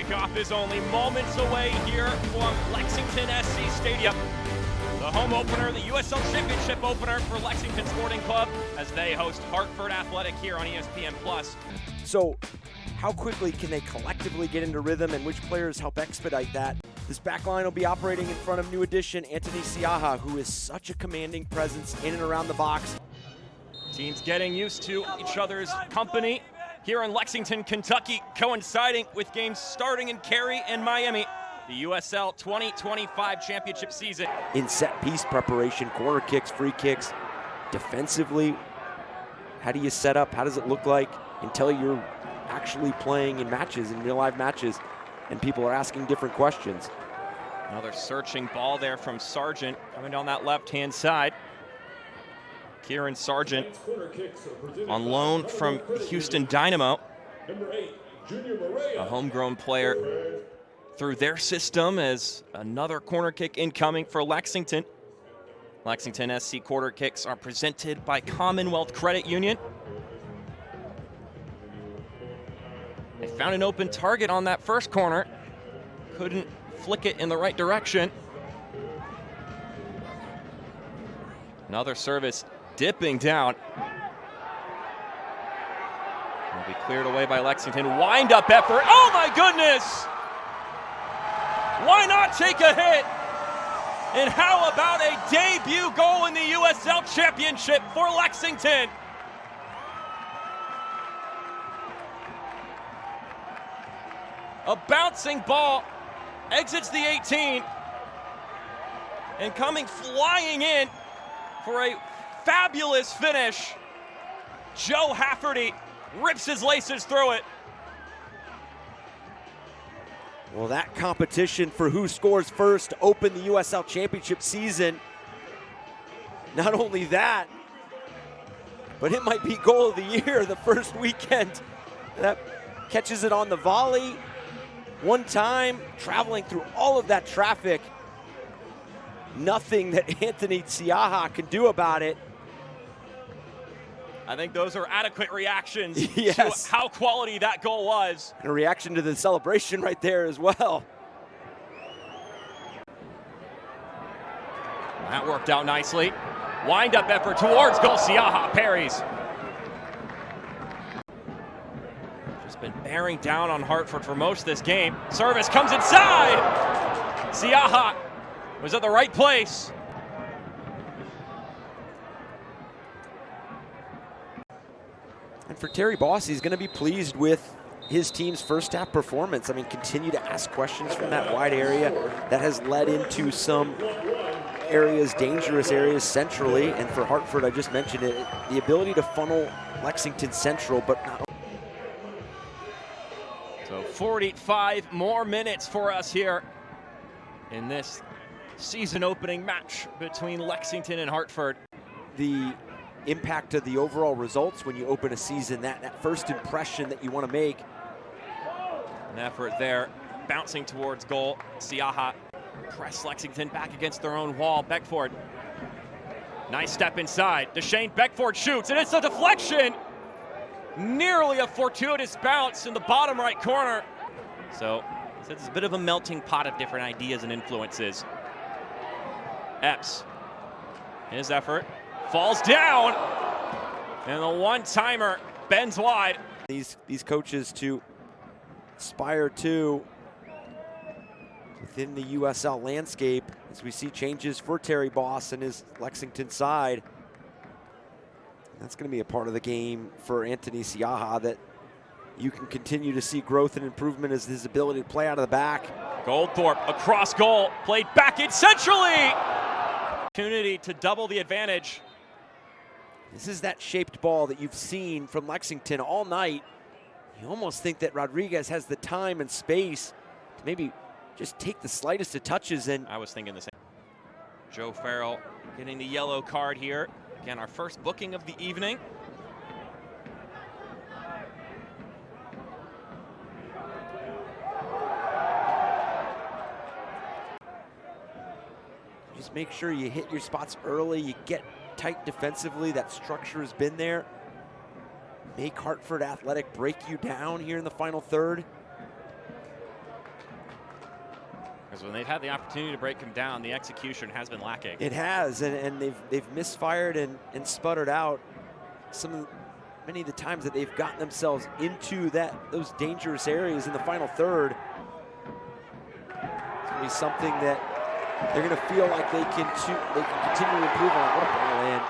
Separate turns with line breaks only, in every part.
Kickoff is only moments away here from Lexington SC Stadium. The home opener, the USL Championship opener for Lexington Sporting Club as they host Hartford Athletic here on ESPN+.
So how quickly can they collectively get into rhythm, and which players help expedite that? This back line will be operating in front of new addition Anthony Siaha, who is such a commanding presence in and around the box.
Teams getting used to each other's company here in Lexington, Kentucky, coinciding with games starting in Cary and Miami. The USL 2025 championship season.
In set piece preparation, corner kicks, free kicks, defensively, how do you set up? How does it look like until you're actually playing in matches, in real live matches, and people are asking different questions?
Another searching ball there from Sargent coming down that left-hand side. Kieran Sargent on loan from Houston Dynamo. A homegrown player through their system as another corner kick incoming for Lexington. Lexington SC corner kicks are presented by Commonwealth Credit Union. They found an open target on that first corner. Couldn't flick it in the right direction. Another service dipping down. Will be cleared away by Lexington. Wind up effort. Oh my goodness! Why not take a hit? And how about a debut goal in the USL Championship for Lexington? A bouncing ball exits the 18 and coming flying in for a fabulous finish. Joe Hafferty rips his laces through it.
Well, that competition for who scores first to open the USL Championship season. Not only that, but it might be goal of the year the first weekend. That catches it on the volley. One time, traveling through all of that traffic. Nothing that Anthony Siaha can do about it.
I think those are adequate reactions
yes.
to how quality that goal was.
And a reaction to the celebration right there as well.
That worked out nicely. Wind up effort towards goal. Siaha parries. Just been bearing down on Hartford for most of this game. Service comes inside. Siaha was at the right place.
And for Terry Boss, he's going to be pleased with his team's first half performance. I mean, continue to ask questions from that wide area that has led into some areas, dangerous areas centrally. And for Hartford, I just mentioned it, the ability to funnel Lexington Central, but not.
So 45 more minutes for us here in this season opening match between Lexington and Hartford.
The impact of the overall results when you open a season, that first impression that you want to make.
An effort there, bouncing towards goal. Siaha press Lexington back against their own wall. Beckford, nice step inside. DeShane Beckford shoots, and it's a deflection. Nearly a fortuitous bounce in the bottom right corner. So it's a bit of a melting pot of different ideas and influences. Epps, his effort, falls down, and the one-timer bends wide.
These coaches to aspire to within the USL landscape as we see changes for Terry Boss and his Lexington side. That's going to be a part of the game for Anthony Siaha, that you can continue to see growth and improvement as his ability to play out of the back.
Goldthorpe across goal, played back in centrally. Opportunity to double the advantage.
This is that shaped ball that you've seen from Lexington all night. You almost think that Rodriguez has the time and space to maybe just take the slightest of touches. And
I was thinking the same. Joe Farrell getting the yellow card here. Again, our first booking of the evening.
Just make sure you hit your spots early, you get tight defensively. That structure has been there. Make Hartford Athletic break you down here in the final third.
Because when they've had the opportunity to break him down, the execution has been lacking.
It has, and they've misfired and sputtered out many of the times that they've gotten themselves into those dangerous areas in the final third. It's going to be something that they're going to feel like they can continue to improve on. What a ball in.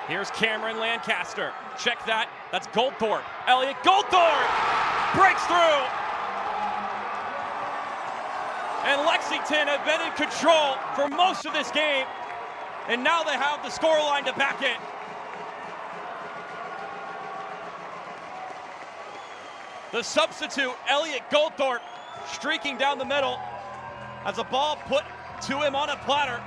Here's Cameron Lancaster. Check that. That's Goldthorpe. Elliot Goldthorpe breaks through. And Lexington have been in control for most of this game. And now they have the scoreline to back it. The substitute, Elliot Goldthorpe, streaking down the middle as a ball put to him on a platter.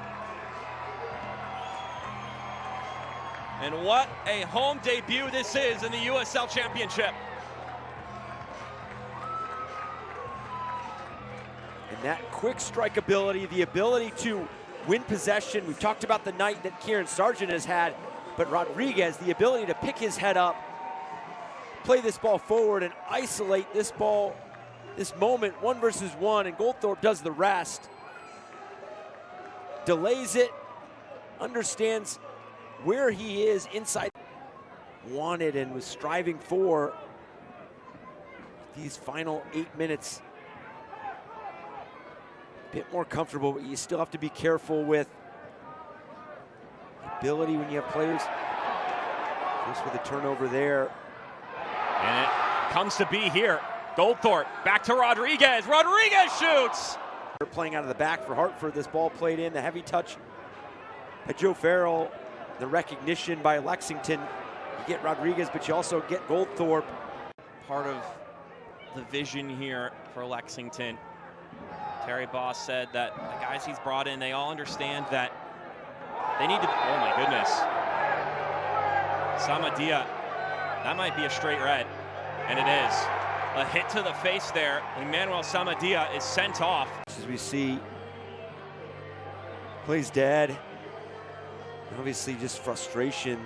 And what a home debut this is in the USL Championship.
And that quick strike ability, the ability to win possession. We've talked about the night that Kieran Sargent has had, but Rodriguez, the ability to pick his head up, play this ball forward and isolate this ball, this moment, 1 versus 1, and Goldthorpe does the rest. Delays it, understands where he is inside. Wanted and was striving for these final 8 minutes. A bit more comfortable, but you still have to be careful with the ability when you have players. Just with a turnover there.
And it comes to be here. Goldthorpe back to Rodriguez. Rodriguez shoots!
They're playing out of the back for Hartford. This ball played in, the heavy touch by Joe Farrell. The recognition by Lexington. You get Rodriguez, but you also get Goldthorpe.
Part of the vision here for Lexington. Terry Boss said that the guys he's brought in, they all understand that they need to, oh my goodness. Samadia, that might be a straight red, and it is. A hit to the face there. Emmanuel Samadia is sent off.
As we see, plays dead. Obviously just frustration.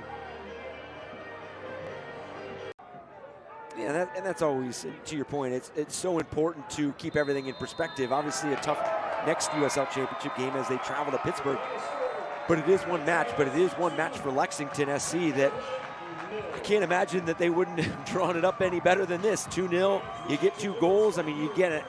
Yeah, and that's always, to your point, it's so important to keep everything in perspective. Obviously a tough next USL Championship game as they travel to Pittsburgh. But it is one match, for Lexington SC that I can't imagine that they wouldn't have drawn it up any better than this. 2-0, you get 2 goals. I mean, you get it.